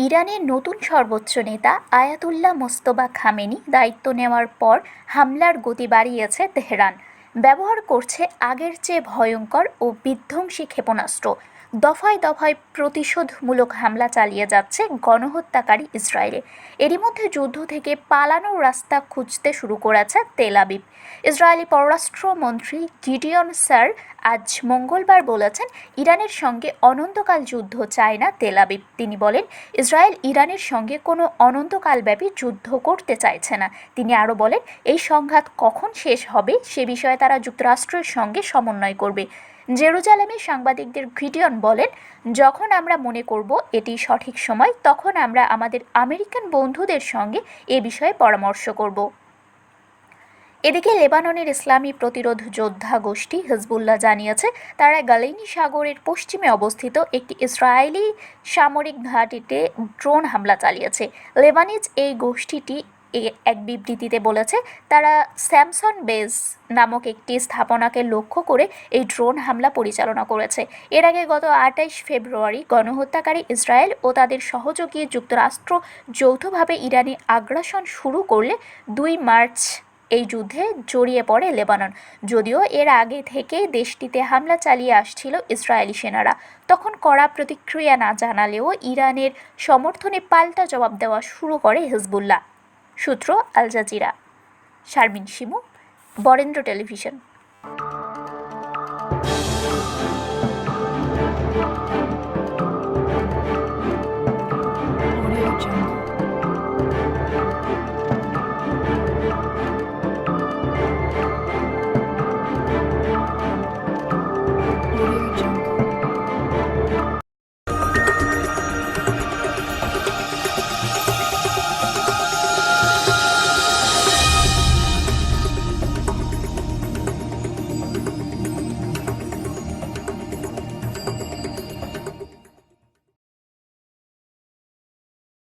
ইরানের নতুন সর্বোচ্চ নেতা আয়াতুল্লাহ মোস্তফা খামেনি দায়িত্ব নেওয়ার পর হামলার গতি বাড়িয়েছে তেহরান। ব্যবহার করছে আগের চেয়ে ভয়ঙ্কর ও বিধ্বংসী ক্ষেপণাস্ত্র। দফায় দফায় প্রতিশোধমূলক হামলা চালিয়ে যাচ্ছে গণহত্যাকারী ইসরায়েলে। এরই মধ্যে যুদ্ধ থেকে পালানোর রাস্তা খুঁজতে শুরু করেছে তেল আবিব। ইসরায়েলি পররাষ্ট্রমন্ত্রী গিডিয়ন স্যার আজ মঙ্গলবার বলেছেন, ইরানের সঙ্গে অনন্তকাল যুদ্ধ চায় না তেল আবিব। তিনি বলেন, ইসরায়েল ইরানের সঙ্গে কোনো অনন্তকালব্যাপী যুদ্ধ করতে চাইছে না। তিনি আরও বলেন, এই সংঘাত কখন শেষ হবে সে বিষয়ে তারা যুক্তরাষ্ট্রের সঙ্গে সমন্বয় করবে। জেরুজালেমে সাংবাদিকদের গিডিয়ন বলেন, যখন আমরা মনে করব এটি সঠিক সময়, তখন আমরা আমাদের আমেরিকান বন্ধুদের সঙ্গে এ বিষয়ে পরামর্শ করব। এদিকে লেবাননের ইসলামী প্রতিরোধ যোদ্ধা গোষ্ঠী হিজবুল্লাহ জানিয়েছে, তারা গালেনি সাগরের পশ্চিমে অবস্থিত একটি ইসরায়েলি সামরিক ঘাঁটিতে ড্রোন হামলা চালিয়েছে। লেবানিজ এই গোষ্ঠীটি এক বিবৃতিতে বলেছে, তারা স্যামসন বেস নামক একটি স্থাপনাকে লক্ষ্য করে এই ড্রোন হামলা পরিচালনা করেছে। এর আগে গত 28 ফেব্রুয়ারি গণহত্যাকারী ইসরায়েল ও তাদের সহযোগী যুক্তরাষ্ট্র যৌথভাবে ইরানি আগ্রাসন শুরু করলে 2 মার্চ এই যুদ্ধে জড়িয়ে পড়ে লেবানন। যদিও এর আগে থেকেই দেশটিতে হামলা চালিয়ে আসছিল ইসরায়েলি সেনারা, তখন কড়া প্রতিক্রিয়া না জানালেও ইরানের সমর্থনে পাল্টা জবাব দেওয়া শুরু করে হিজবুল্লাহ। সূত্র Al Jazeera. Sharmin Shimu, Barendra television.